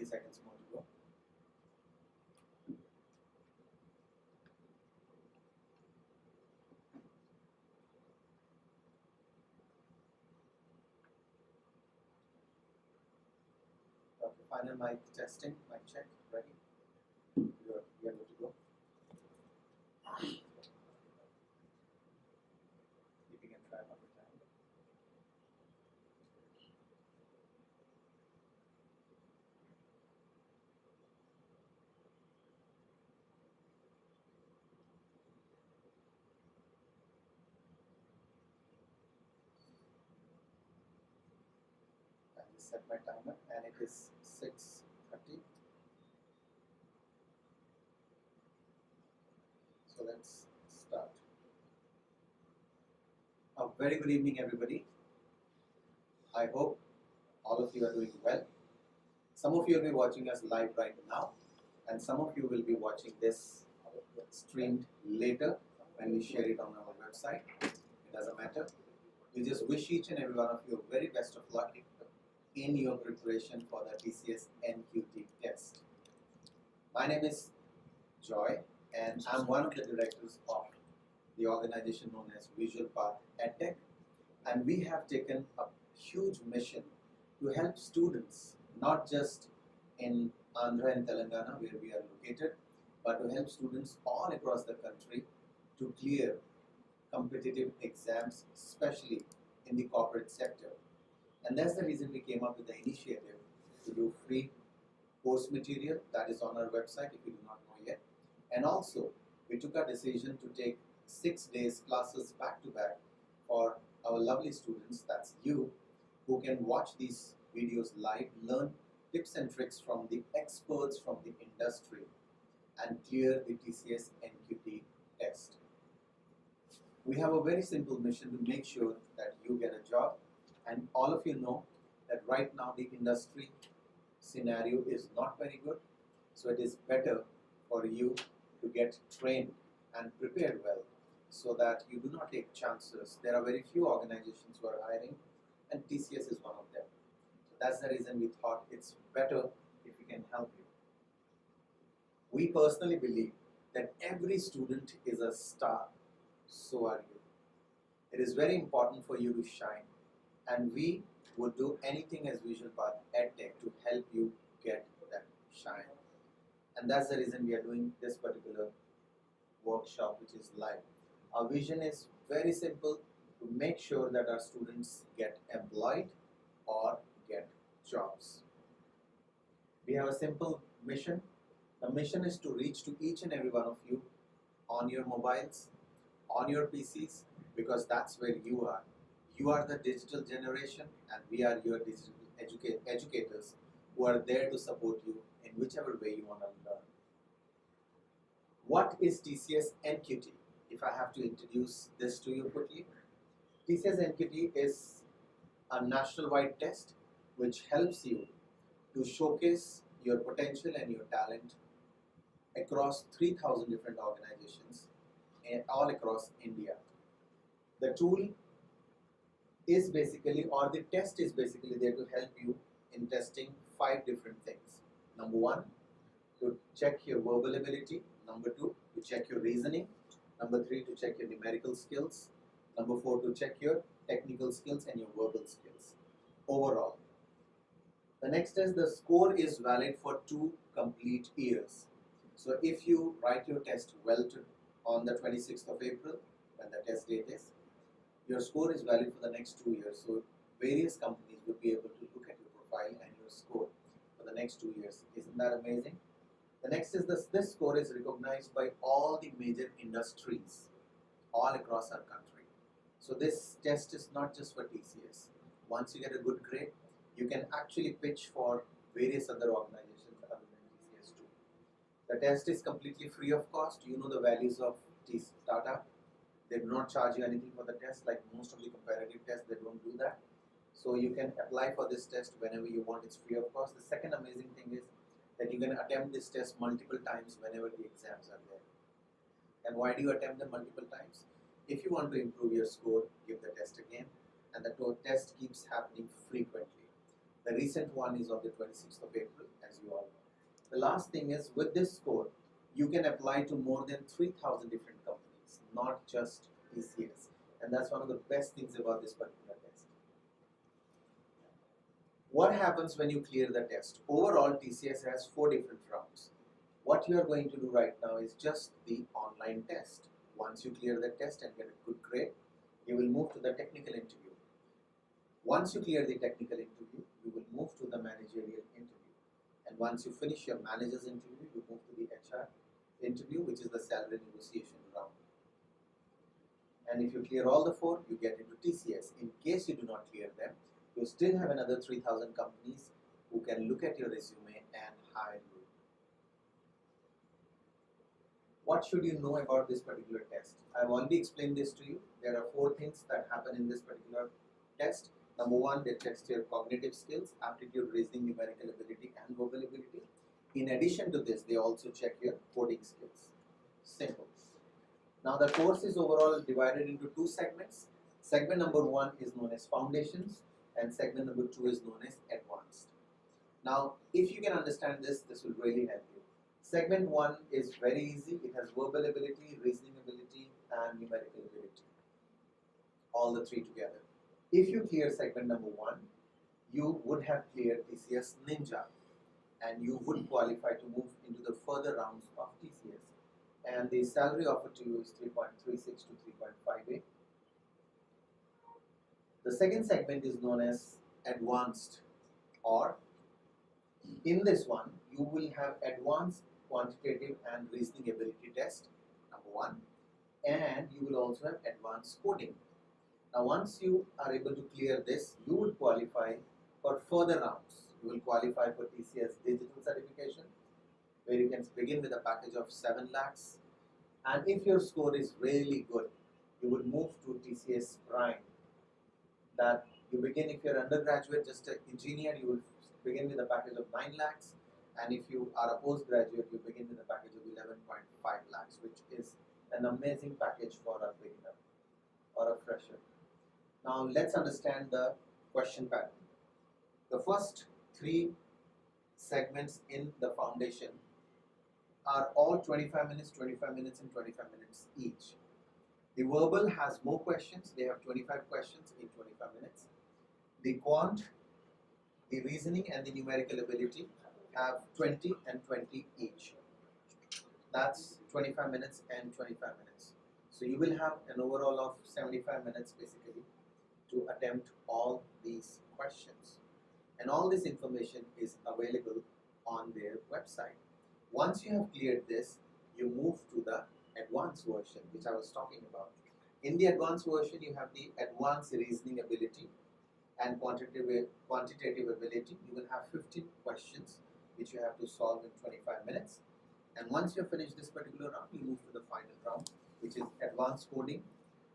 30 seconds more to go. Okay, final mic testing, mic check, ready? We are good to go. Keeping a track of the time. I just set my timer and it is 6:30. So let's start. A very good evening, everybody. I hope all of you are doing well. Some of you will be watching us live right now, and some of you will be watching this streamed later when we share it on our website. It doesn't matter. We just wish each and every one of you very best of luck in your preparation for the TCS NQT test. My name is Joy, and I'm one of the directors of the organization known as Visualpath EdTech, and we have taken a huge mission to help students, not just in Andhra and Telangana where we are located, but to help students all across the country to clear competitive exams, especially in the corporate sector. And that's the reason we came up with the initiative to do free course material that is on our website if you do not know yet. And also, we took a decision to take 6 days classes back to back for our lovely students, that's you, who can watch these videos live, learn tips and tricks from the experts from the industry, and clear the TCS NQT test. We have a very simple mission to make sure that you get a job, and all of you know that right now the industry scenario is not very good, so it is better for you to get trained and prepared well so that you do not take chances. There are very few organizations who are hiring, and TCS is one of them. So that's the reason we thought it's better if we can help you. We personally believe that every student is a star, so are you. It is very important for you to shine, and we would do anything as Visualpath EdTech to help you get that shine. And that's the reason we are doing this particular workshop, which is live. Our vision is very simple: to make sure that our students get employed or get jobs. We have a simple mission. The mission is to reach to each and every one of you on your mobiles, on your PCs, because that's where you are. You are the digital generation, and we are your digital educators who are there to support you in whichever way you want to learn. What is TCS NQT? If I have to introduce this to you quickly, TCS NQT is a national-wide test which helps you to showcase your potential and your talent across 3,000 different organizations all across India. The tool is basically, or the test is basically there to help you in testing 5 different things. Number 1, to check your verbal ability. Number 2, to check your reasoning. Number 3, to check your numerical skills. Number 4, to check your technical skills and your verbal skills overall. The next is the score is valid for 2 complete years. So if you write your test well on the 26th of April, when the test date is, your score is valid for the next 2 years. So various companies will be able to look at your profile and your score for the next 2 years. Isn't that amazing? The next is this score is recognized by all the major industries all across our country. So this test is not just for TCS. Once you get a good grade, you can actually pitch for various other organizations other than TCS too. The test is completely free of cost. You know the values of Tata. They do not charge you anything for the test, like most of the comparative tests, they don't do that. So you can apply for this test whenever you want, it's free of cost. The second amazing thing is that you can attempt this test multiple times whenever the exams are there. And why do you attempt them multiple times? If you want to improve your score, give the test again, and the test keeps happening frequently. The recent one is on the 26th of April, as you all know. The last thing is, with this score, you can apply to more than 3,000 different companies, not just TCS. And that's one of the best things about this particular test. What happens when you clear the test? Overall, TCS has 4 different rounds. What you are going to do right now is just the online test. Once you clear the test and get a good grade, you will move to the technical interview. Once you clear the technical interview, you will move to the managerial interview. And once you finish your manager's interview, you move to the HR interview, which is the salary negotiation round. And if you clear all the 4, you get into TCS. In case you do not clear them, you still have another 3,000 companies who can look at your resume and hire you. What should you know about this particular test? I've already explained this to you. There are 4 things that happen in this particular test. Number 1, they test your cognitive skills, aptitude, reasoning, numerical ability, and verbal ability. In addition to this, they also check your coding skills. Simple. Now the course is overall divided into 2 segments. Segment number 1 is known as Foundations, and segment number 2 is known as Advanced. Now, if you can understand this, this will really help you. Segment 1 is very easy. It has verbal ability, reasoning ability, and numerical ability. All the 3 together. If you clear segment number 1, you would have cleared TCS Ninja, and you would qualify to move into the further rounds of TCS. And the salary offered to you is 3.36 to 3.58. The second segment is known as Advanced, or in this one, you will have Advanced Quantitative and Reasoning Ability Test, number 1, and you will also have Advanced Coding. Now, once you are able to clear this, you would qualify for further rounds. You will qualify for TCS Digital Certification, where you can begin with a package of 7 lakhs. And if your score is really good, you would move to TCS Prime. That you begin, if you're undergraduate, just an engineer, you will begin with a package of 9 lakhs. And if you are a postgraduate, you begin with a package of 11.5 lakhs, which is an amazing package for a beginner or a fresher. Now let's understand the question pattern. The first 3 segments in the foundation are all 25 minutes, 25 minutes, and 25 minutes each. The verbal has more questions. They have 25 questions in 25 minutes. The quant, the reasoning, and the numerical ability have 20 and 20 each. That's 25 minutes and 25 minutes. So you will have an overall of 75 minutes basically to attempt all these questions. And all this information is available on their website. Once you have cleared this, you move to the advanced version, which I was talking about. In the advanced version, you have the advanced reasoning ability and quantitative ability. You will have 15 questions which you have to solve in 25 minutes. And once you have finished this particular round, you move to the final round, which is advanced coding.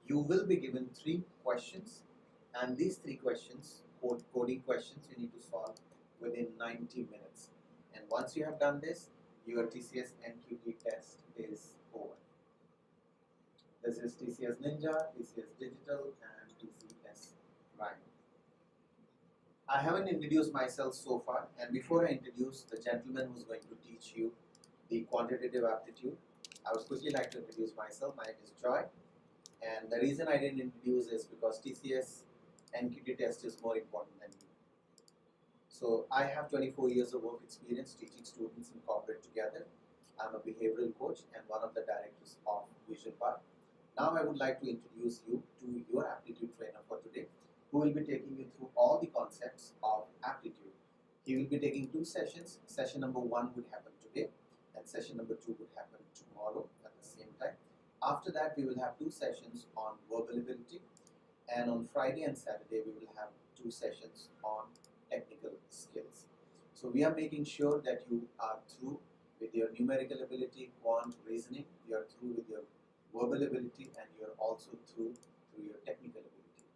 You will be given 3 questions, and these 3 questions, coding questions, you need to solve within 90 minutes. And once you have done this, your TCS NQT test is over. This is TCS Ninja, TCS Digital, and TCS Prime. I haven't introduced myself so far, and before I introduce the gentleman who's going to teach you the quantitative aptitude, I would quickly like to introduce myself. My name is Joy, and the reason I didn't introduce is because TCS NQT test is more important than me. So I have 24 years of work experience teaching students in corporate together. I'm a behavioral coach and one of the directors of Visualpath. Now I would like to introduce you to your aptitude trainer for today, who will be taking you through all the concepts of aptitude. He will be taking 2 sessions. Session number 1 would happen today, and session number 2 would happen tomorrow at the same time. After that, we will have 2 sessions on verbal ability, and on Friday and Saturday, we will have 2 sessions on technical skills. So we are making sure that you are through with your numerical ability, quant, reasoning, you are through with your verbal ability, and you are also through your technical ability.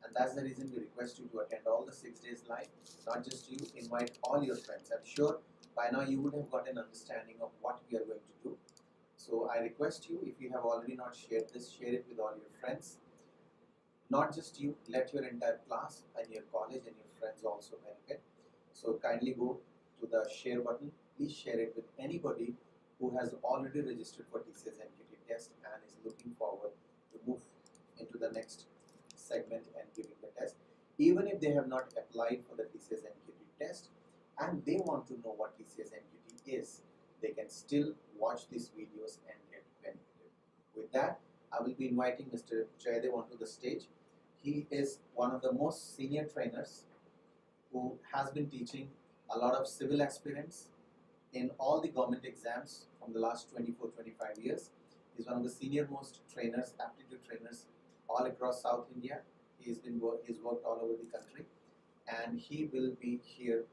And that's the reason we request you to attend all the 6 days live. Not just you, invite all your friends. I'm sure by now you would have got an understanding of what we are going to do. So I request you, if you have already not shared this, share it with all your friends. Not just you, let your entire class and your college and your friends also benefit. So kindly go to the share button. Please share it with anybody who has already registered for TCS NQT test and is looking forward to move into the next segment and giving the test. Even if they have not applied for the TCS NQT test and they want to know what TCS NQT is, they can still watch these videos and get benefited. With that, I will be inviting Mr. Jaydev onto the stage. He is one of the most senior trainers who has been teaching a lot of civil aspirants in all the government exams from the last 24-25 years. He's one of the senior most trainers, aptitude trainers all across South India. He's worked all over the country, and he will be here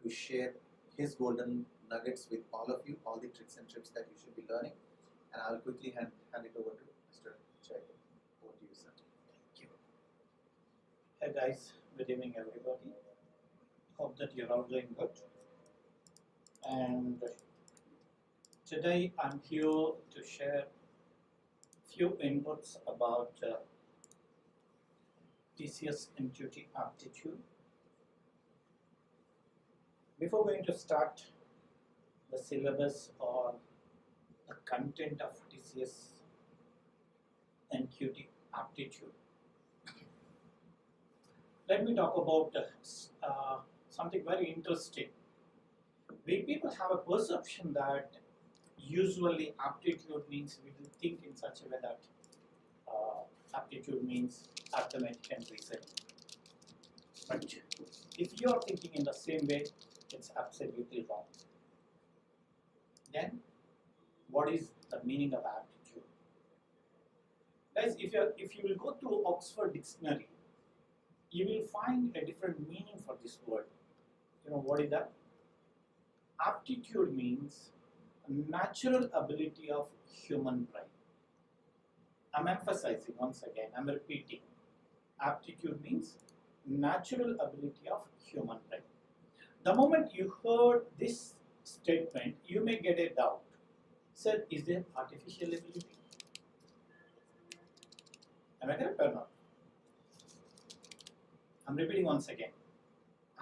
to share his golden nuggets with all of you, all the tricks and tips that you should be learning. And I'll quickly hand it over to Mr. Jaydev. Over to you, sir. Thank you. Hey guys, good evening everybody. Hope that you're all doing good. And today I'm here to share few inputs about TCS NQT Aptitude. Before going to start the syllabus or the content of TCS NQT Aptitude, let me talk about something very interesting. We people have a perception that usually aptitude means we will think in such a way that aptitude means arithmetic and reasoning. But if you are thinking in the same way, it's absolutely wrong. Then, what is the meaning of aptitude? Guys, if you will go to Oxford Dictionary, you will find a different meaning for this word. You know what is that? Aptitude means natural ability of human brain. I'm emphasizing once again, I'm repeating. Aptitude means natural ability of human brain. The moment you heard this statement, you may get a doubt. Sir, is there artificial ability? Am I correct or not? I'm repeating once again.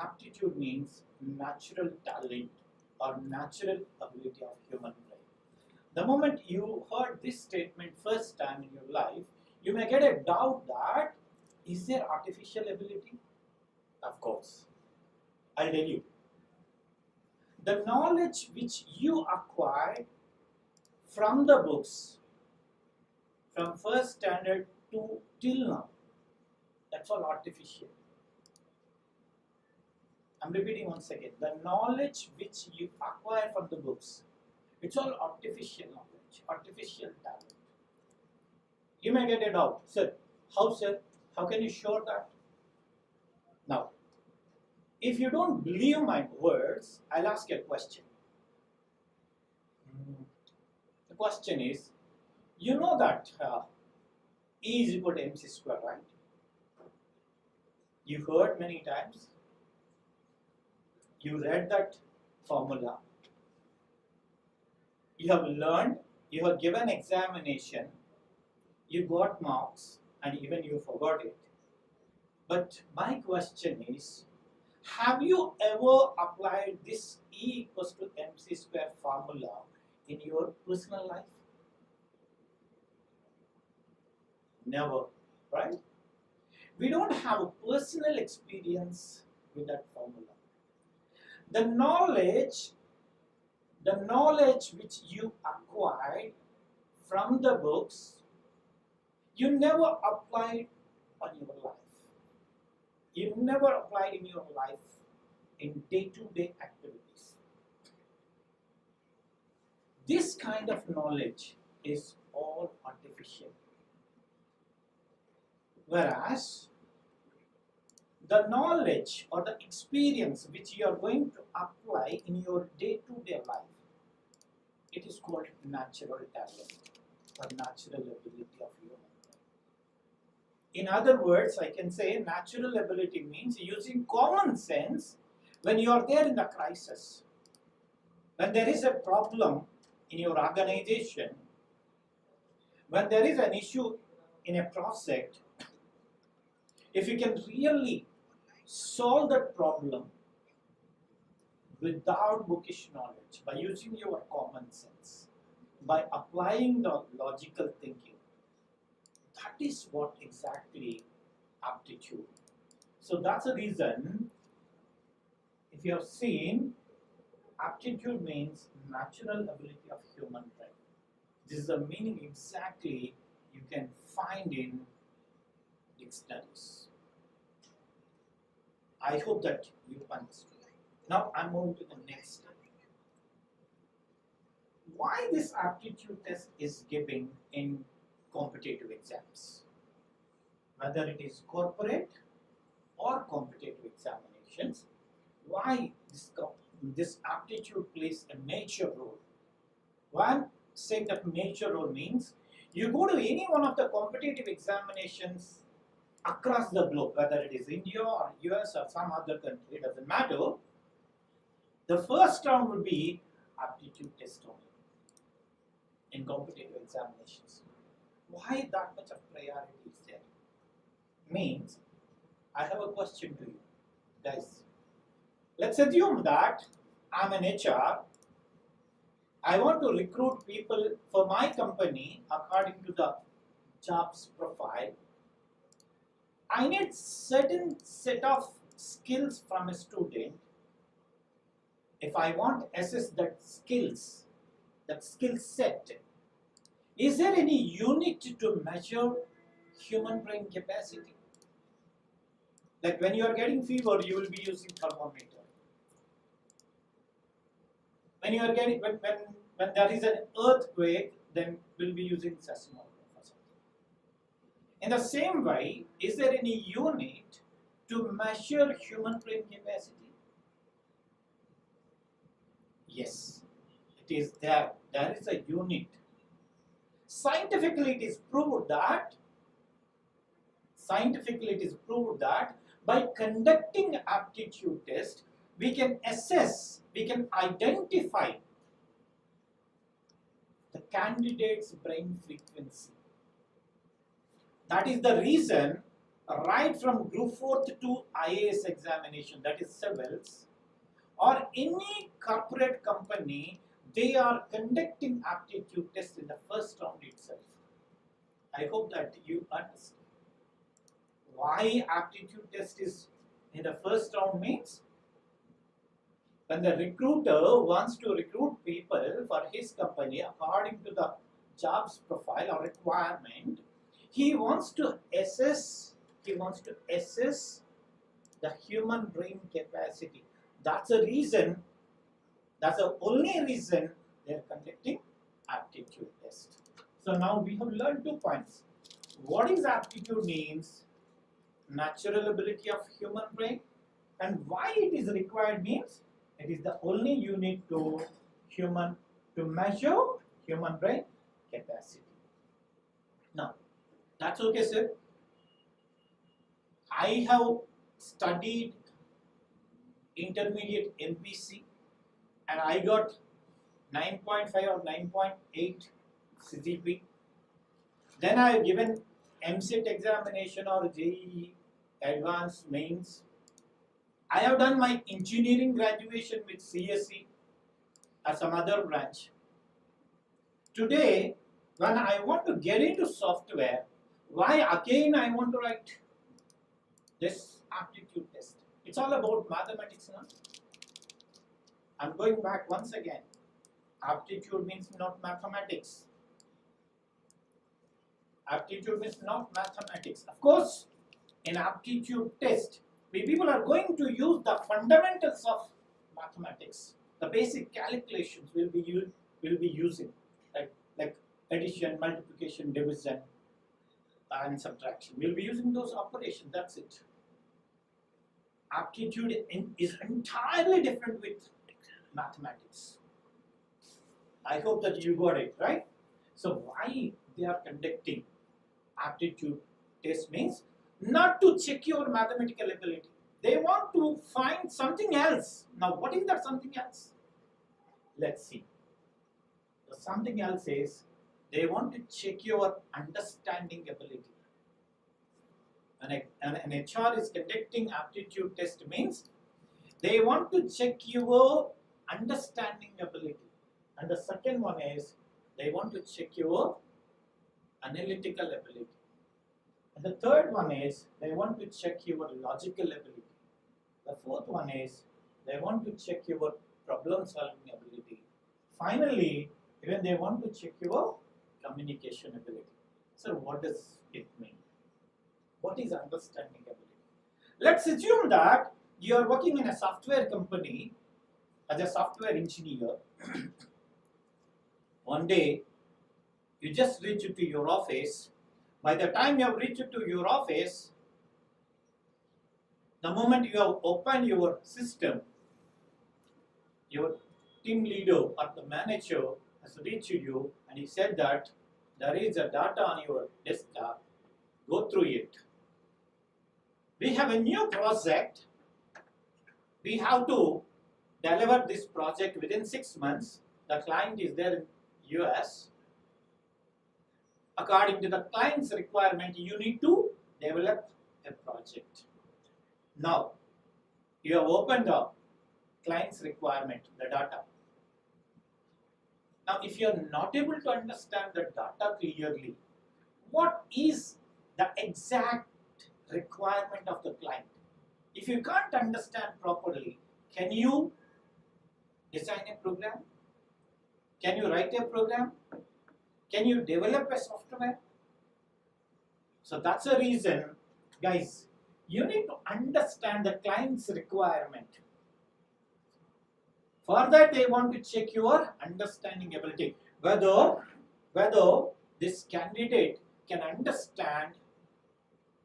Aptitude means natural talent or natural ability of human brain. The moment you heard this statement first time in your life, you may get a doubt that is there artificial ability? Of course. I'll tell you. The knowledge which you acquired from the books, from first standard to till now, that's all artificial. I'm repeating once again. The knowledge which you acquire from the books, it's all artificial knowledge, artificial talent. You may get a doubt, sir. How can you show that? Now, if you don't believe my words, I'll ask you a question. The question is, you know that E is equal to mc square, right? You heard many times. You read that formula. You have learned. You have given examination. You got marks, and even you forgot it. But my question is, have you ever applied this E equals to mc square formula in your personal life? Never, right? We don't have a personal experience with that formula. The knowledge which you acquired from the books, you never applied on your life. You never applied in your life in day-to-day activities. This kind of knowledge is all artificial. Whereas, the knowledge or the experience which you are going to apply in your day-to-day life, it is called natural talent or natural ability of human. In other words, I can say natural ability means using common sense when you are there in the crisis. When there is a problem in your organization, when there is an issue in a project, if you can really solve that problem, without bookish knowledge, by using your common sense, by applying the logical thinking. That is what exactly aptitude. So that's the reason, if you have seen, aptitude means natural ability of human brain. This is the meaning exactly you can find in dictionaries. I hope that you understood. Now I'm moving to the next step. Why this aptitude test is given in competitive exams? Whether it is corporate or competitive examinations, why this aptitude plays a major role? One, saying that major role means you go to any one of the competitive examinations across the globe, whether it is India or US or some other country, it doesn't matter. The first round will be aptitude test only in competitive examinations. Why that much of priority is there? Means, I have a question to you, guys. Let's assume that I'm an HR. I want to recruit people for my company according to the jobs profile. I need certain set of skills from a student. If I want to assess that skill set, is there any unit to measure human brain capacity? Like when you are getting fever, you will be using thermometer. When you are getting when there is an earthquake, then we'll be using seismograph or something. In the same way, is there any unit to measure human brain capacity? Yes, it is there. There is a unit. Scientifically, it is proved that by conducting aptitude test, we can assess, we can identify the candidate's brain frequency. That is the reason, right from Group 4th to IAS examination, that is civils, or any corporate company, they are conducting aptitude test in the first round itself. I hope that you understand. Why aptitude test is in the first round means, when the recruiter wants to recruit people for his company according to the jobs profile or requirement, he wants to assess the human brain capacity. That's the reason, that's the only reason they are conducting aptitude test. So now we have learned 2 points. What is aptitude means? Natural ability of human brain, and why it is required means it is the only unit to measure human brain capacity. Now, that's okay, sir. I have studied intermediate MPC and I got 9.5 or 9.8 CGP. Then I have given MCET examination or JEE advanced mains. I have done my engineering graduation with CSE or some other branch. Today, when I want to get into software, why again I want to write this aptitude test? It's all about mathematics now. I'm going back once again. Aptitude means not mathematics. Aptitude means not mathematics. Of course, in aptitude test, we people are going to use the fundamentals of mathematics. The basic calculations will be using, like addition, multiplication, division, and subtraction. We'll be using those operations. That's it. Aptitude is entirely different with mathematics. I hope that you got it, right? So why they are conducting aptitude test means not to check your mathematical ability. They want to find something else. Now, what is that something else? Let's see. The something else is they want to check your understanding ability. An HR is conducting aptitude test means They want to check your understanding ability. And the second one is they want to check your analytical ability. And the third one is they want to check your logical ability. The fourth one is they want to check your problem solving ability. Finally, even they want to check your communication ability. So what does it mean? What is understanding ability? Let's assume that you are working in a software company as a software engineer. One day, you just reach to your office. By the time you have reached to your office, the moment you have opened your system, your team leader or the manager has reached you and he said that there is a data on your desktop, go through it. We have a new project. We have to deliver this project within 6 months. The client is there in US. According to the client's requirement, you need to develop a project. Now, you have opened the client's requirement, the data. Now, if you are not able to understand the data clearly, what is the exact requirement of the client? If you can't understand properly, can you design a program? Can you write a program? Can you develop a software? So that's the reason, guys, you need to understand the client's requirement. For that, they want to check your understanding ability, whether this candidate can understand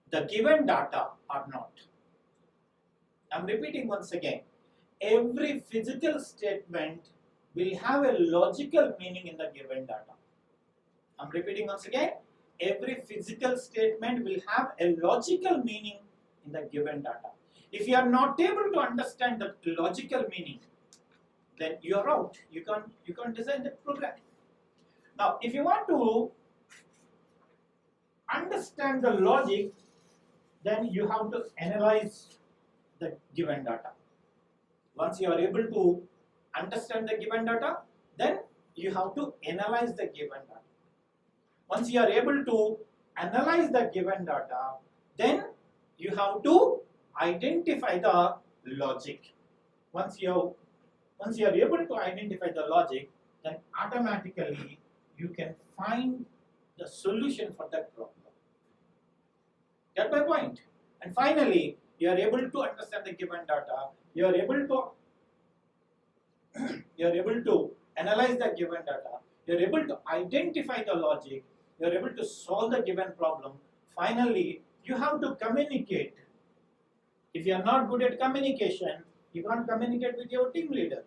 the given data or not. I'm repeating once again. Every physical statement will have a logical meaning in the given data. I'm repeating once again. Every physical statement will have a logical meaning in the given data. If you are not able to understand the logical meaning, then you are out. You can't design the program. Now, if you want to understand the logic, then you have to analyze the given data. Once you are able to understand the given data, then you have to analyze the given data. Once you are able to analyze the given data, then you have to identify the logic. Once you are able to identify the logic, then automatically you can find the solution for that problem. Get my point? And finally, you are able to understand the given data. You are able to analyze the given data. You are able to identify the logic. You are able to solve the given problem. Finally, you have to communicate. If you are not good at communication, you can't communicate with your team leader.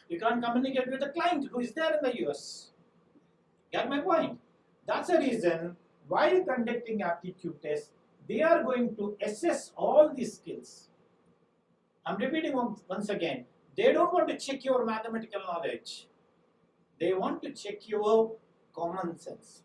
You can't communicate with the client who is there in the US. Get my point? That's the reason while conducting aptitude tests, they are going to assess all these skills. I'm repeating once again. They don't want to check your mathematical knowledge. They want to check your common sense.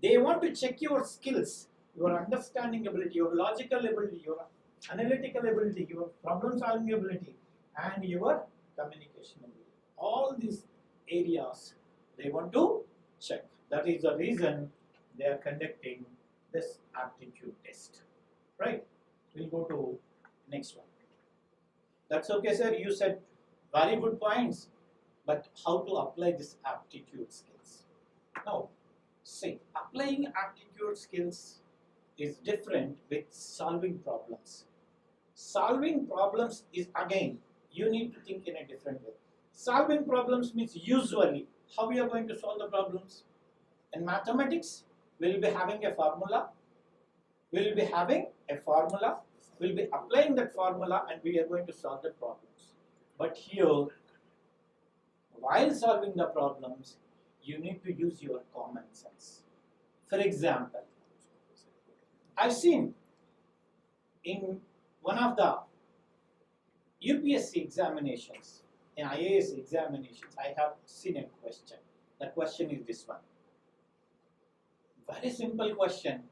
They want to check your skills, your understanding ability, your logical ability, your analytical ability, your problem solving ability, and your communication ability. All these areas they want to check. That is the reason they are conducting this aptitude test. Right? We'll go to next one. That's okay, sir. You said very good points, but how to apply this aptitude skills? Now, see, applying aptitude skills is different with solving problems. Solving problems is, again, you need to think in a different way. Solving problems means usually how we are going to solve the problems. In mathematics, we'll be having a formula. We'll be applying that formula and we are going to solve the problems. But here, while solving the problems, you need to use your common sense. For example, I've seen in one of the UPSC examinations, in IAS examinations, I have seen a question. The question is this one. Very simple question,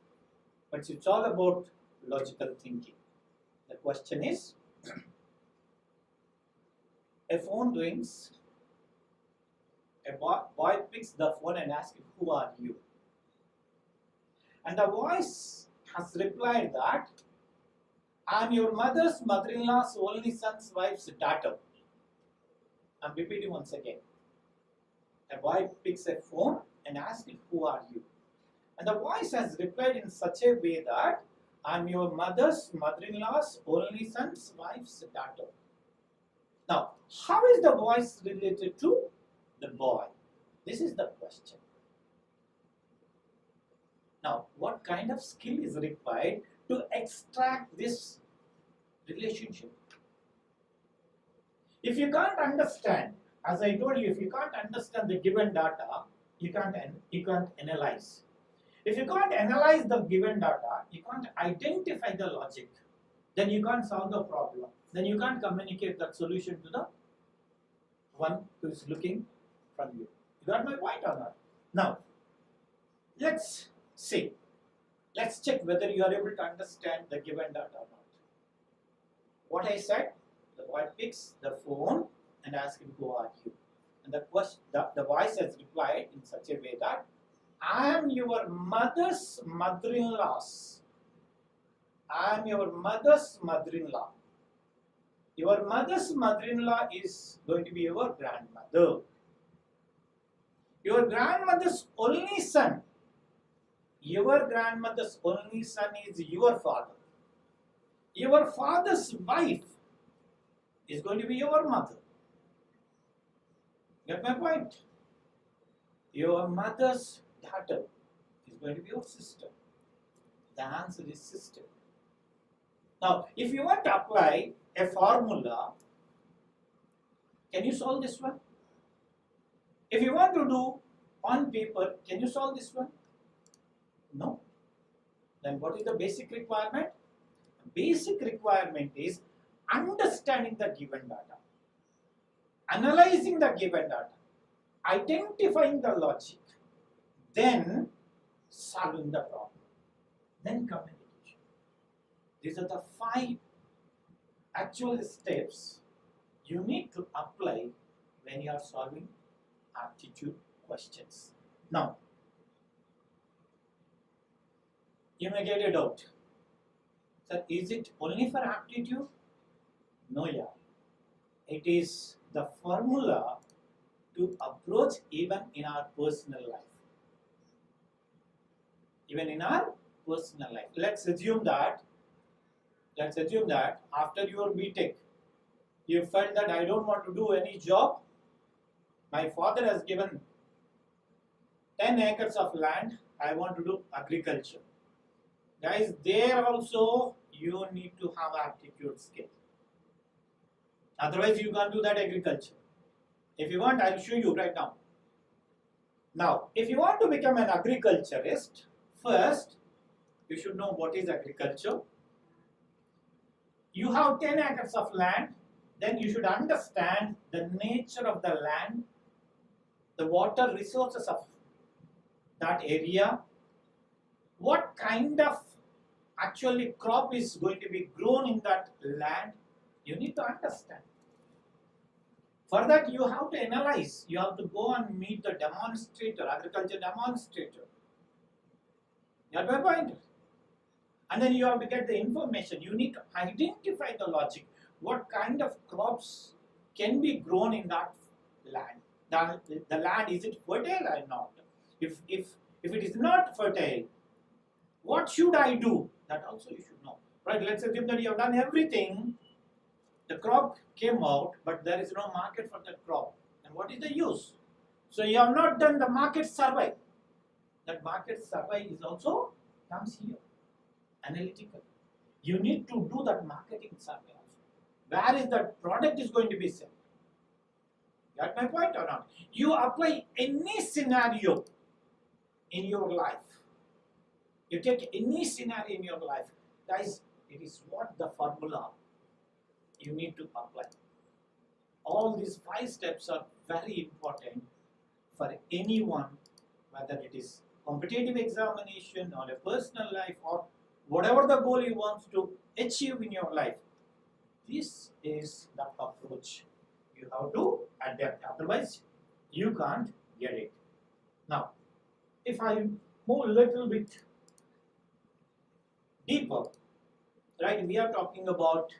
but it's all about logical thinking. The question is, A phone rings. A boy picks the phone and asks, "Who are you?" And the voice has replied that, "I am your mother's mother-in-law's only son's wife's daughter." I'm repeating once again. A boy picks a phone and asks, "Who are you?" And the voice has replied in such a way that, "I'm your mother's mother-in-law's only son's wife's daughter." Now, how is the voice related to the boy? This is the question. Now, what kind of skill is required to extract this relationship? If you can't understand, as I told you, if you can't understand the given data, you can't analyze. If you can't analyze the given data, you can't identify the logic, then you can't solve the problem. Then you can't communicate that solution to the one who is looking from you. You got my point or not? Now, let's see. Let's check whether you are able to understand the given data or not. What I said, the boy picks the phone and asks him, "Who are you?" And the voice has replied in such a way that, "I am your mother's mother-in-law's. I am your mother's mother-in-law." Your mother's mother-in-law is going to be your grandmother. Your grandmother's only son. Your grandmother's only son is your father. Your father's wife is going to be your mother. Get my point? Your mother's daughter is going to be your sister. The answer is sister. Now, if you want to apply a formula, can you solve this one? If you want to do on paper, can you solve this one? No. Then what is the basic requirement? The basic requirement is understanding the given data, analyzing the given data, identifying the logic, then solving the problem, then communication. These are the 5 actual steps you need to apply when you are solving aptitude questions. Now, you may get a doubt. Sir, is it only for aptitude? No, yeah. It is the formula to approach even in our personal life. Even in our personal life. Let's assume that after your BTech, you felt that I don't want to do any job. My father has given 10 acres of land. I want to do agriculture. Guys, there also you need to have aptitude skill. Otherwise, you can't do that agriculture. If you want, I'll show you right now. Now, if you want to become an agriculturist, first, you should know what is agriculture. You have 10 acres of land, then you should understand the nature of the land, the water resources of that area, what kind of actually crop is going to be grown in that land. You need to understand. For that, you have to analyze. You have to go and meet the demonstrator, agriculture demonstrator. You have to point. And then you have to get the information. You need to identify the logic. What kind of crops can be grown in that land? The land, is it fertile or not? If it is not fertile, what should I do? That also you should know. Right? Let's assume that you have done everything. The crop came out, but there is no market for that crop. And what is the use? So you have not done the market survey. That market survey is also comes here. Analytical. You need to do that marketing survey also. Where is that product is going to be sold? Got my point or not? You apply any scenario in your life. You take any scenario in your life. Guys, it is what the formula you need to apply. All these 5 steps are very important for anyone, whether it is competitive examination or a personal life or whatever the goal you want to achieve in your life. This is the approach You have to adapt, otherwise you can't get it. Now, if I move a little bit deeper, right, we are talking about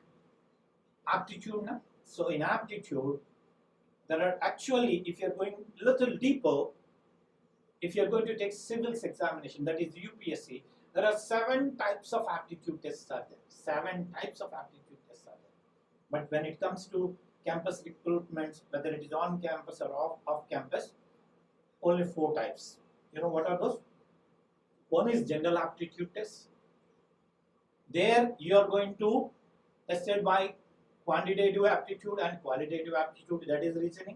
aptitude now. So in aptitude, there are actually, if you're going a little deeper, if you're going to take civils examination, that is UPSC, there are 7 types of aptitude tests are there. 7 types of aptitude tests are there. But when it comes to campus recruitments, whether it is on campus or off campus, only 4 types. You know what are those? One is general aptitude test. There you are going to test it by quantitative aptitude and qualitative aptitude, that is reasoning.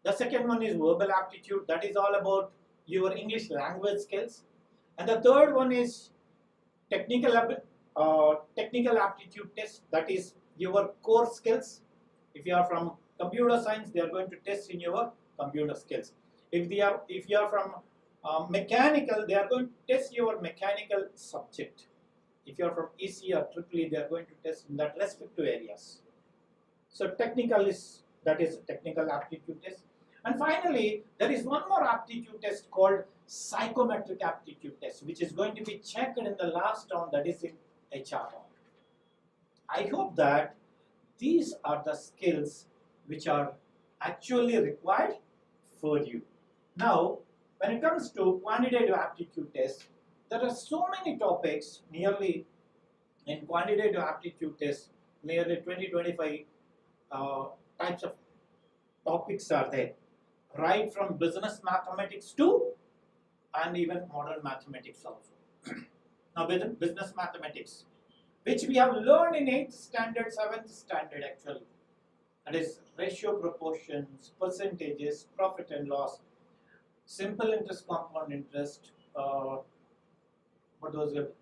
The second one is verbal aptitude, that is all about your English language skills. And the third one is technical aptitude test, that is your core skills. If you are from computer science, they are going to test in your computer skills. If you are from mechanical, they are going to test your mechanical subject. If you are from EC or EEE, they are going to test in that respective areas. So technical is, that is technical aptitude test. And finally, there is one more aptitude test called psychometric aptitude test, which is going to be checked in the last round, that is in HR round. I hope that these are the skills which are actually required for you. Now, when it comes to quantitative aptitude test, there are so many topics, nearly in quantitative aptitude test, nearly 20-25 types of topics are there, right from business mathematics to and even modern mathematics also. Now, with business mathematics, which we have learned in 8th standard, 7th standard actually, that is ratio proportions, percentages, profit and loss, simple interest, compound interest, what was it?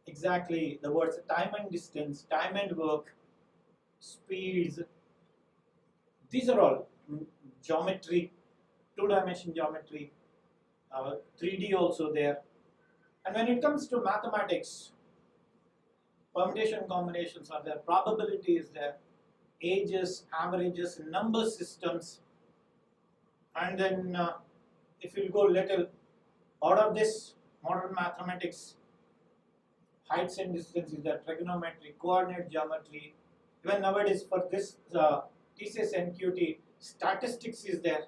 Exactly the words time and distance, time and work, speeds. These are all geometry, 2-dimension geometry, 3D also there. And when it comes to mathematics, permutation combinations are there, probability is there, ages, averages, number systems, and then if you go little out of this, modern mathematics, heights and distances, the trigonometry, coordinate geometry. Even nowadays for this TCS NQT, statistics is there,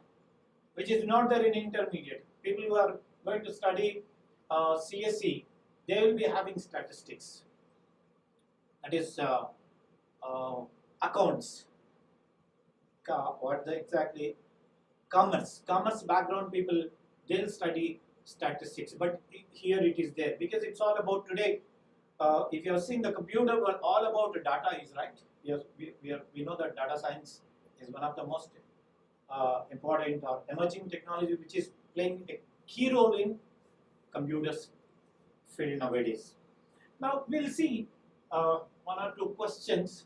which is not there in intermediate. People who are going to study CSE, they will be having statistics. That is accounts. Exactly? Commerce background people, they'll study statistics, but here it is there because it's all about today. If you have seen the computer world, all about the data is right. We know that data science is one of the most important or emerging technology which is playing a key role in computers field nowadays. Now we'll see 1 or 2 questions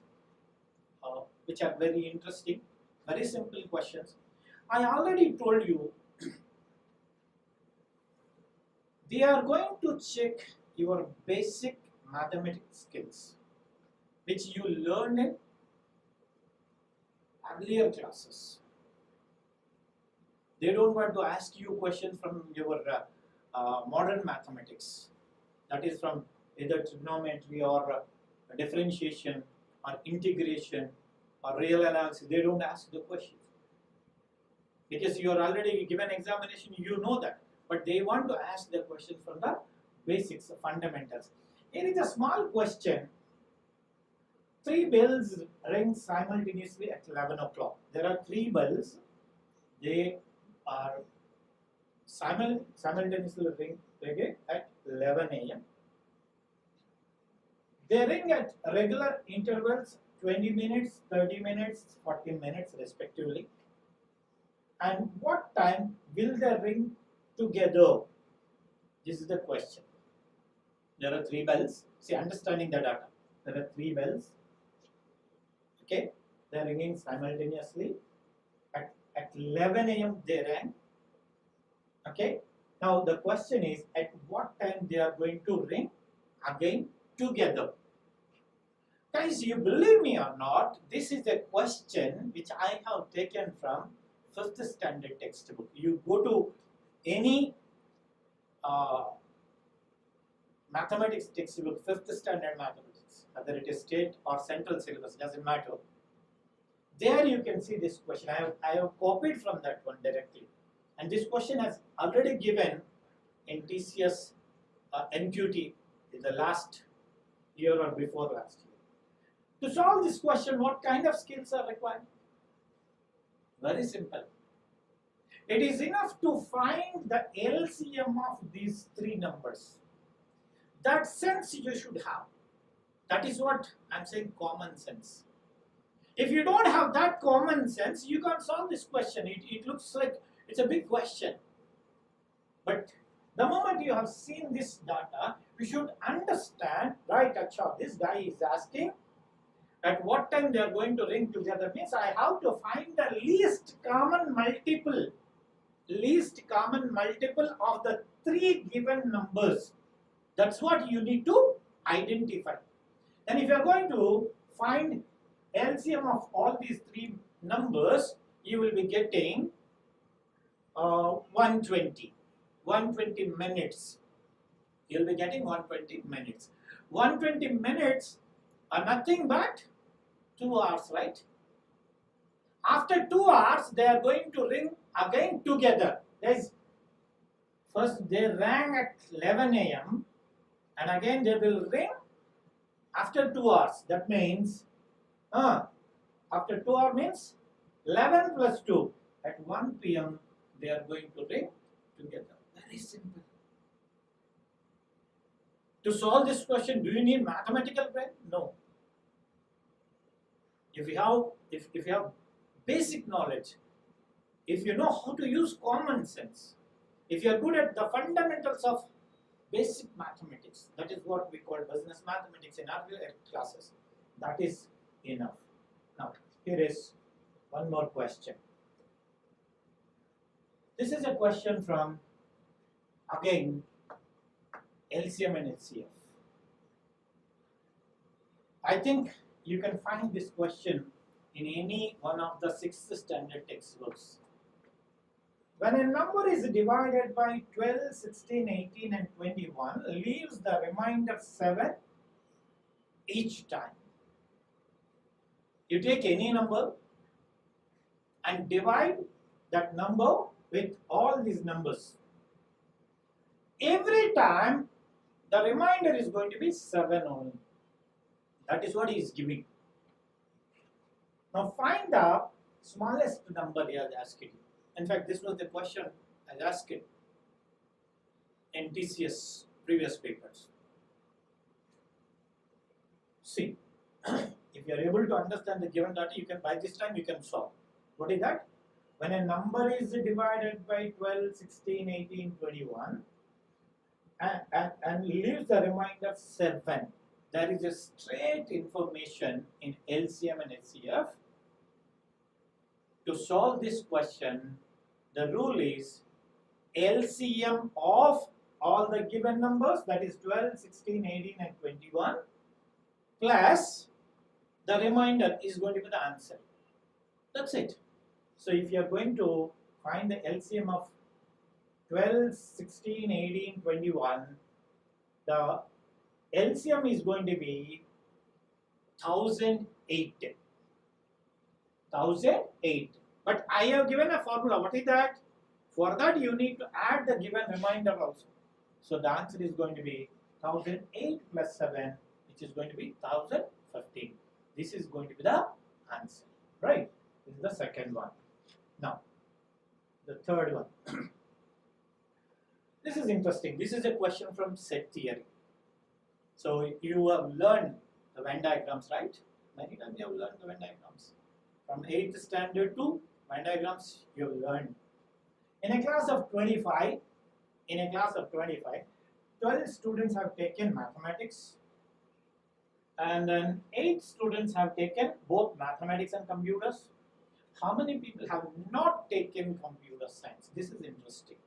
which are very interesting, very simple questions. I already told you they are going to check your basic mathematics skills which you learned in earlier classes. They don't want to ask you questions from your modern mathematics, that is from either trigonometry or differentiation or integration or real analysis. They don't ask the questions because you are already given examination, you know that, but they want to ask the questions from the basics, the fundamentals. Here is a small question. 3 bells ring simultaneously at 11 o'clock. There are 3 bells. They are simultaneously ring at 11 a.m. They ring at regular intervals, 20 minutes, 30 minutes, 40 minutes respectively. And what time will they ring together? This is the question. There are 3 bells. See, understanding the data. There are 3 bells. Okay, they are ringing simultaneously. At 11 a.m. they rang. Okay, now the question is at what time they are going to ring again together. Guys, you believe me or not, this is a question which I have taken from 5th standard textbook. You go to any mathematics textbook, 5th standard mathematics, whether it is state or central syllabus, doesn't matter. There you can see this question. I have copied from that one directly. And this question has already given in TCS NQT in the last year or before last year. To solve this question, what kind of skills are required? Very simple. It is enough to find the LCM of these three numbers. That sense you should have. That is what I'm saying, common sense. If you don't have that common sense, you can't solve this question. It looks like it's a big question. But the moment you have seen this data, you should understand, right, Acha, this guy is asking at what time they are going to ring together. Means I have to find the least common multiple of the three given numbers. That's what you need to identify. And if you are going to find LCM of all these three numbers, you will be getting 120 minutes. You'll be getting 120 minutes. 120 minutes are nothing but 2 hours, right? After 2 hours, they are going to ring again together. First they rang at 11 a.m. and again they will ring after 2 hours. That means, after 2 hours means 11 plus 2. At 1 p.m. they are going to ring together. Very simple. To solve this question, do you need mathematical brain? No. If you have basic knowledge, if you know how to use common sense, if you are good at the fundamentals of basic mathematics, that is what we call business mathematics in our classes, that is enough. Now, here is one more question. This is a question from, again, LCM and HCF. I think you can find this question in any one of the 6th standard textbooks. When a number is divided by 12, 16, 18 and 21, leaves the remainder 7 each time. You take any number and divide that number with all these numbers. Every time the remainder is going to be 7 only. That is what he is giving. Now find the smallest number he has asked you. In fact, this was the question I asked it in TCS previous papers. See, if you are able to understand the given data, you can, by this time you can solve. What is that? When a number is divided by 12, 16, 18, 21 and leaves the remainder 7, there is a straight information in LCM and HCF. To solve this question, the rule is LCM of all the given numbers, that is 12, 16, 18 and 21, plus the remainder is going to be the answer. That's it. So if you are going to find the LCM of 12, 16, 18, 21, the LCM is going to be 1008. 1008. But I have given a formula. What is that? For that you need to add the given remainder also. So the answer is going to be 1008 plus 7, which is going to be 1015. This is going to be the answer. Right? This is the second one. Now, the third one. This is interesting. This is a question from set theory. So you have learned the Venn diagrams, right? Many times you have learned the Venn diagrams. From 8th standard to Venn diagrams you have learned. In a class of 25, 12 students have taken mathematics, and then 8 students have taken both mathematics and computers. How many people have not taken computer science? This is interesting.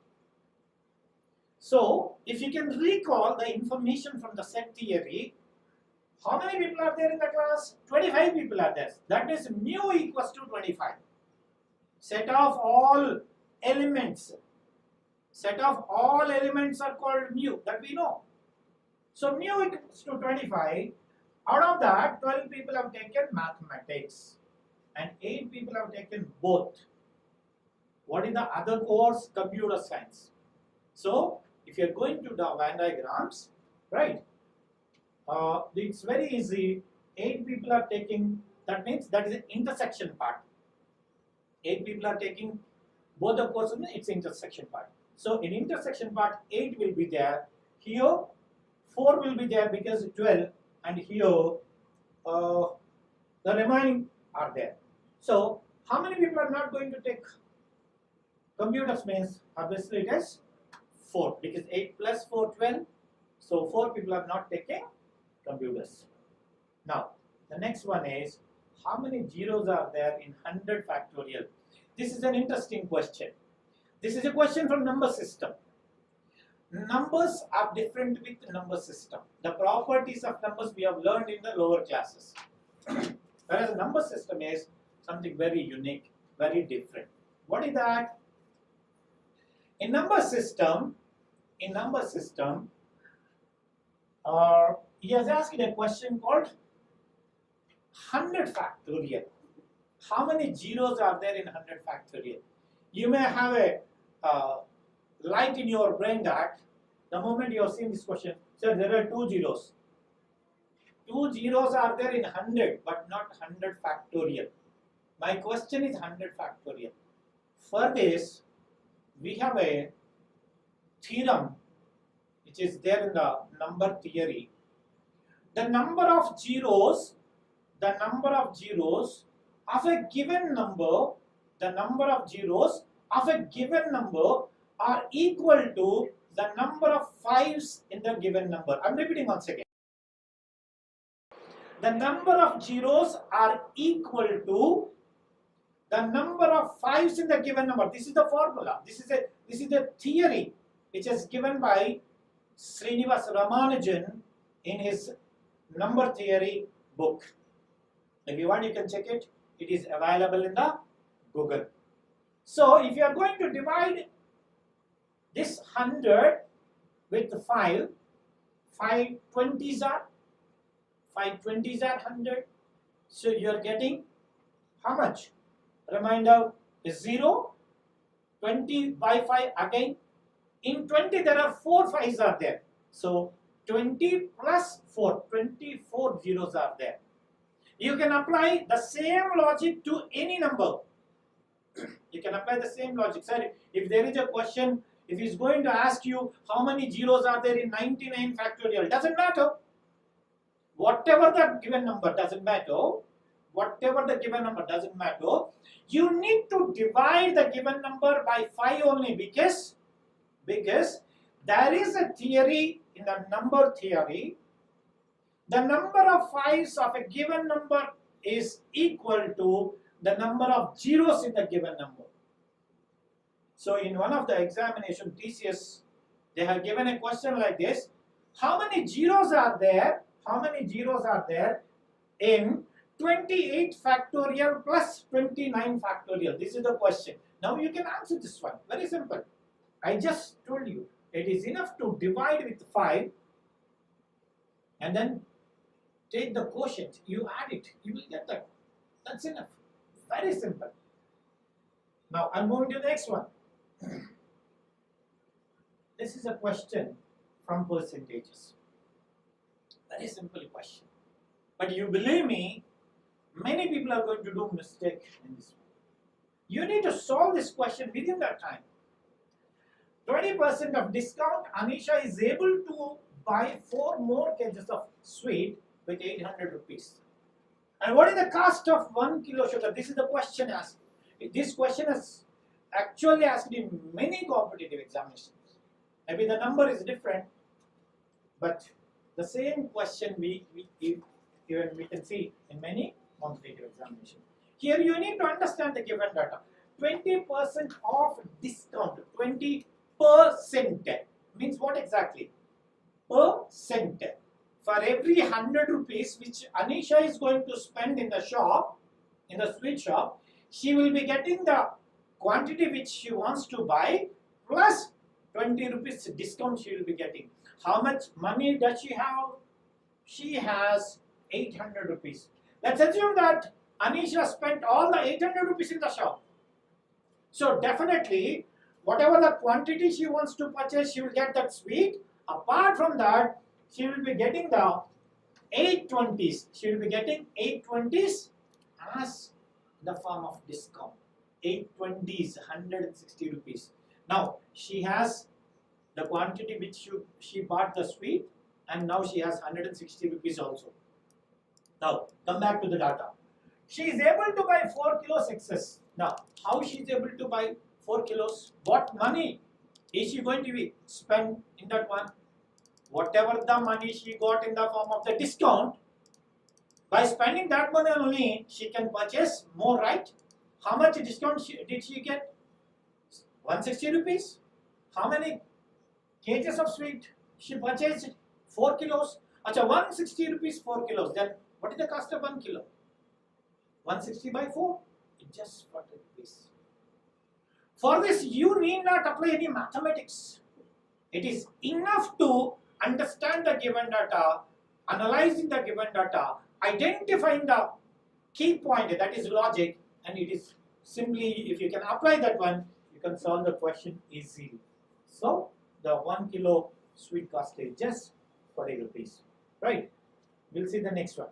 So, if you can recall the information from the set theory, How many people are there in the class? 25 people are there. That means mu equals to 25. Set of all elements. Set of all elements are called mu, that we know. So mu equals to 25. Out of that, 12 people have taken mathematics and 8 people have taken both. What is the other course? Computer science. So if you are going to the Venn diagrams, right? It's very easy. 8 people are taking, that means that is an intersection part. 8 people are taking both the courses, it's intersection part. So in intersection part, 8 will be there. Here, 4 will be there because 12, and here, the remaining are there. So how many people are not going to take computers? Means obviously it is 4 because 8 plus 4, 12. So 4 people are not taking computers. Now the next one is, how many zeros are there in 100 factorial? This is an interesting question. This is a question from number system. Numbers are different with number system. The properties of numbers we have learned in the lower classes. Whereas a number system is something very unique, very different. What is that? In number system, he has asked a question called 100 factorial. How many zeros are there in 100 factorial? You may have a light in your brain that the moment you have seen this question, sir, there are 2 zeros. 2 zeros are there in 100, but not 100 factorial. My question is 100 factorial. For this, we have a theorem which is there in the number theory. The number of zeros of a given number, are equal to the number of fives in the given number. I am repeating once again. The number of zeros are equal to the number of fives in the given number. This is the formula. This is a theory which is given by Srinivas Ramanujan in his number theory book. If you want, you can check it. It is available in the Google. So if you are going to divide this 100 with 5 20s are 100. So you are getting how much? Remainder is 0. 20 by 5 again. In 20 there are 4 5s are there. So 20 plus 4, 24 zeros are there. You can apply the same logic to any number. You can apply the same logic. Sir, if there is a question, if he's going to ask you how many zeros are there in 99 factorial, doesn't matter. Whatever the given number, doesn't matter. You need to divide the given number by 5 only because there is a theory in the number theory. The number of fives of a given number is equal to the number of zeros in the given number. So in one of the examination TCS, they have given a question like this: how many zeros are there in 28 factorial plus 29 factorial? This is the question. Now you can answer this one. Very simple. I just told you it is enough to divide with 5 and then take the quotient, you add it, you will get that. That's enough. Very simple. Now I'm moving to the next one. This is a question from percentages. Very simple question. But you believe me, many people are going to do mistake in this one. You need to solve this question within that time. 20% of discount, Anisha is able to buy 4 more kgs of sweet with 800 rupees. And what is the cost of 1 kilo sugar? This is the question asked. This question is actually asked in many competitive examinations. Maybe the number is different, but the same question we can see in many competitive examinations. Here you need to understand the given data. 20% of discount. 20% means what exactly? Percent. for every 100 rupees which Anisha is going to spend in the shop, in the sweet shop, she will be getting the quantity which she wants to buy plus 20 rupees discount she will be getting. How much money does she have? She has 800 rupees. Let's assume that Anisha spent all the 800 rupees in the shop. So definitely, whatever the quantity she wants to purchase, she will get that sweet. Apart from that, she will be getting the 820s. She will be getting 820s as the form of discount. 820s, 160 rupees. Now, she has the quantity which she bought the sweet, and now she has 160 rupees also. Now, come back to the data. She is able to buy 4 kilos excess. Now, how she is able to buy 4 kilos? What money is she going to be spent in that one? Whatever the money she got in the form of the discount, by spending that money only, she can purchase more, right? How much discount did she get? 160 rupees. How many kgs of sweet she purchased? 4 kilos. Acha, 160 rupees 4 kilos. Then what is the cost of 1 kilo? 160 by 4? It's just 40 rupees. For this, you need not apply any mathematics. It is enough to understand the given data, analyzing the given data, identifying the key point, that is logic, and it is simply, if you can apply that one, you can solve the question easily. So, the 1 kilo sweet cost is just 40 rupees, right? We'll see the next one.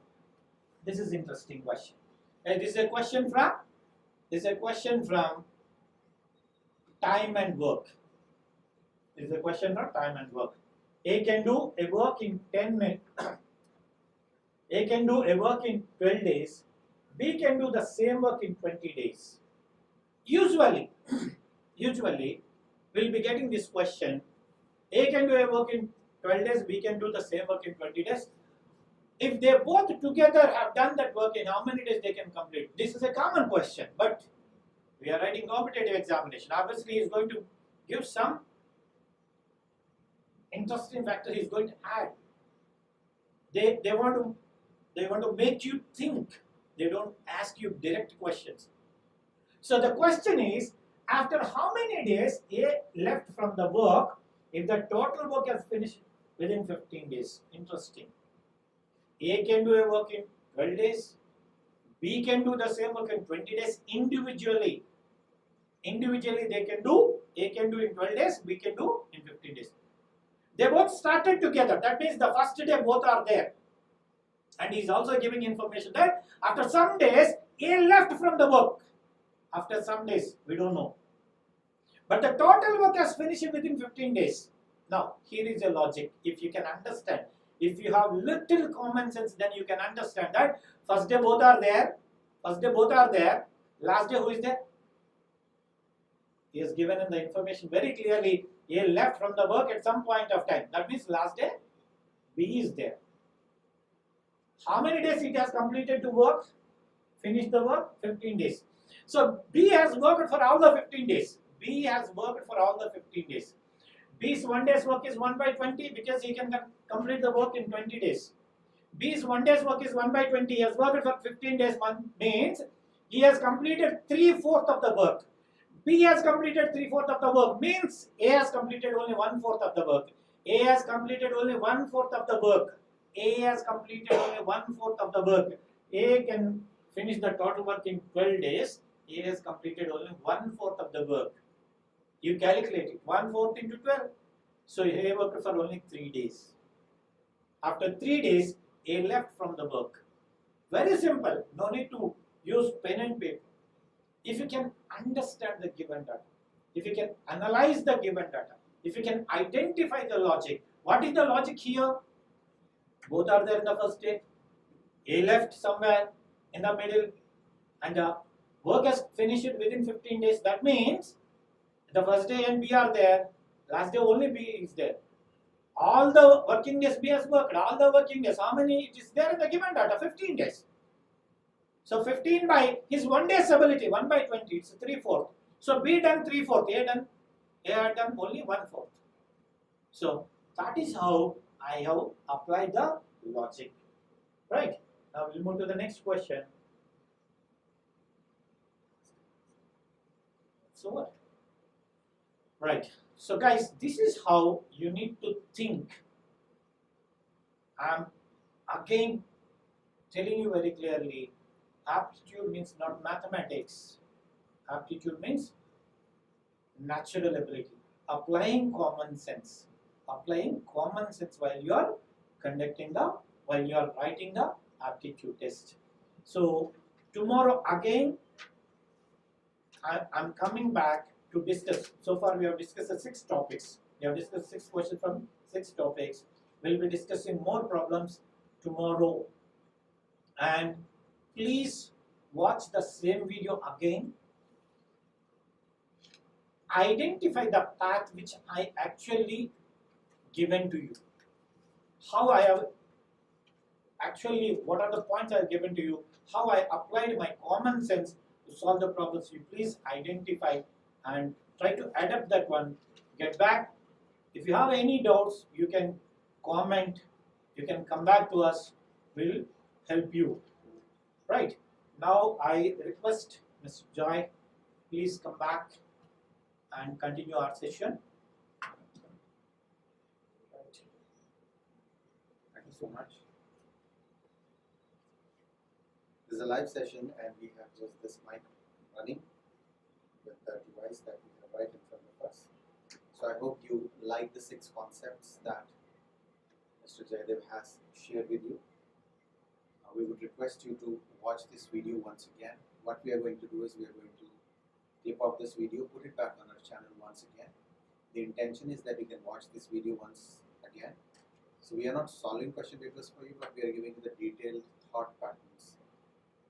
This is interesting question. This is a question from time and work. This is a question from time and work. A can do a work in 10 minutes. A can do a work in 12 days. B can do the same work in 20 days. Usually, we'll be getting this question. A can do a work in 12 days. B can do the same work in 20 days. If they both together have done that work, in how many days they can complete? This is a common question, but we are writing competitive examination. Obviously, he is going to give some interesting factor. He is going to add. They want to make you think. They don't ask you direct questions. So the question is, after how many days A left from the work if the total work has finished within 15 days? Interesting. A can do a work in 12 days. B can do the same work in 20 days individually. Individually they can do. A can do in 12 days. B can do in 15 days. They both started together. That means the first day both are there. And he is also giving information that after some days A left from the work. After some days, we don't know. But the total work has finished within 15 days. Now, here is a logic. If you can understand, if you have little common sense, then you can understand that first day both are there. First day both are there. Last day who is there? He has given in the information very clearly. A left from the work at some point of time. That means last day B is there. How many days it has completed to work? Finish the work? 15 days. So B has worked for all the 15 days. B has worked for all the 15 days. B's 1 day's work is 1 by 20 because he can complete the work in 20 days. B's 1 day's work is 1 by 20. He has worked for 15 days. One means he has completed 3/4 of the work. B has completed 3/4 of the work. Means A has completed only 1/4 of the work. A has completed only 1/4 of the work. A has completed only 1/4 of the work. A can finish the total work in 12 days. A has completed only 1/4 of the work. You calculate it. 1/4 into 12. So A worked for only 3 days. After 3 days, A left from the work. Very simple. No need to use pen and paper. If you can understand the given data, if you can analyze the given data, if you can identify the logic, what is the logic here? Both are there in the first day. A left somewhere in the middle, and the work has finished within 15 days. That means the first day and B are there. Last day only B is there. All the working days B has worked. All the working days. How many it is there in the given data? 15 days. So 15 by his 1 day's ability, 1 by 20, it's 3/4. So B done 3/4, A had done only 1/4. So that is how I have applied the logic. Right? Now we'll move to the next question. So what? Right. So guys, this is how you need to think. I'm again telling you very clearly, aptitude means not mathematics. Aptitude means natural ability. Applying common sense. Applying common sense while you are while you are writing the aptitude test. So tomorrow again, I'm coming back to discuss. So far we have discussed the 6 topics. We have discussed 6 questions from 6 topics. We'll be discussing more problems tomorrow. And please watch the same video again. Identify the path which I actually given to you. How I have actually, what are the points I have given to you, how I applied my common sense to solve the problems. You please identify and try to adapt that one. Get back. If you have any doubts, you can comment, you can come back to us, we'll help you. Right. Now I request Ms. Joy, please come back and continue our session. Right. Thank you so much. This is a live session and we have just this mic running with the device that we have right in front of us. So I hope you like the 6 concepts that Mr. Jaydev has shared with you. We would request you to watch this video once again. What we are going to do is we are going to clip off this video, put it back on our channel once again. The intention is that you can watch this video once again. So we are not solving question papers for you, but we are giving you the detailed thought patterns.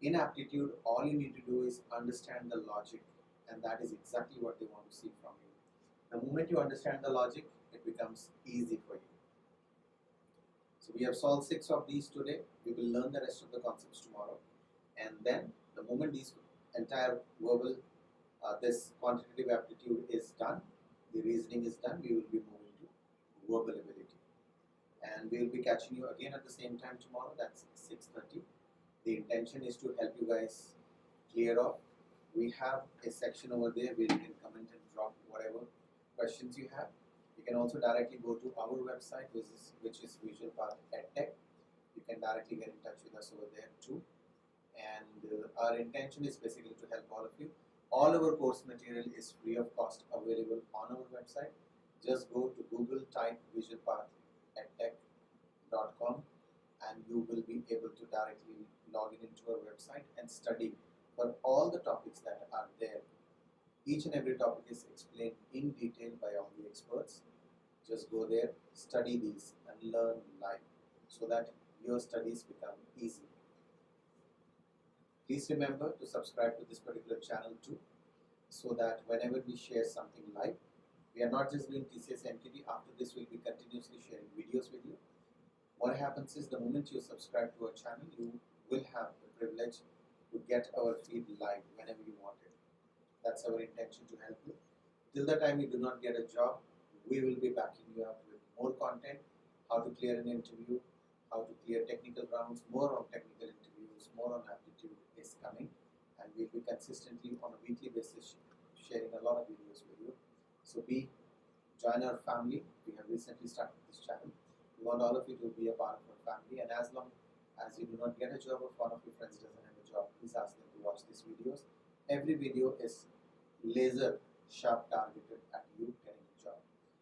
In aptitude, all you need to do is understand the logic, and that is exactly what they want to see from you. The moment you understand the logic, it becomes easy for you. So we have solved 6 of these today. We will learn the rest of the concepts tomorrow. And then the moment these entire verbal, this quantitative aptitude is done, the reasoning is done, we will be moving to verbal ability. And we will be catching you again at the same time tomorrow, that's 6:30. The intention is to help you guys clear off. We have a section over there where you can comment and drop whatever questions you have. You can also directly go to our website, which is Visualpath EdTech. You can directly get in touch with us over there too. And our intention is basically to help all of you. All our course material is free of cost, available on our website. Just go to Google, type visualpathedtech.com, and you will be able to directly log in into our website and study for all the topics that are there. Each and every topic is explained in detail by all the experts. Just go there, study these and learn live so that your studies become easy. Please remember to subscribe to this particular channel too, so that whenever we share something live, we are not just doing TCS NQT. After this, we'll be continuously sharing videos with you. What happens is the moment you subscribe to our channel, you will have the privilege to get our feed live whenever you want it. That's our intention to help you. Till the time you do not get a job, we will be backing you up with more content, how to clear an interview, how to clear technical rounds, more on technical interviews, more on aptitude is coming, and we'll be consistently on a weekly basis sharing a lot of videos with you. So join our family. We have recently started this channel. We want all of you to be a part of our family, and as long as you do not get a job or if one of your friends doesn't have a job, please ask them to watch these videos. Every video is laser sharp targeted at you getting a job.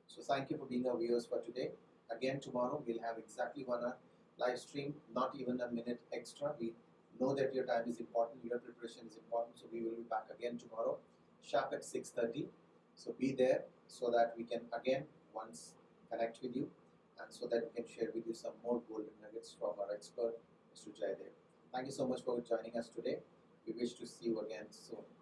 So thank you for being our viewers for today. Again, tomorrow we'll have exactly 1 hour live stream, not even a minute extra. We know that your time is important, your preparation is important, so we will be back again tomorrow sharp at 6:30. So be there so that we can again once connect with you, and so that we can share with you some more golden nuggets from our expert, Mr. Jaydev. Thank you so much for joining us today. We wish to see you again soon. Thank you.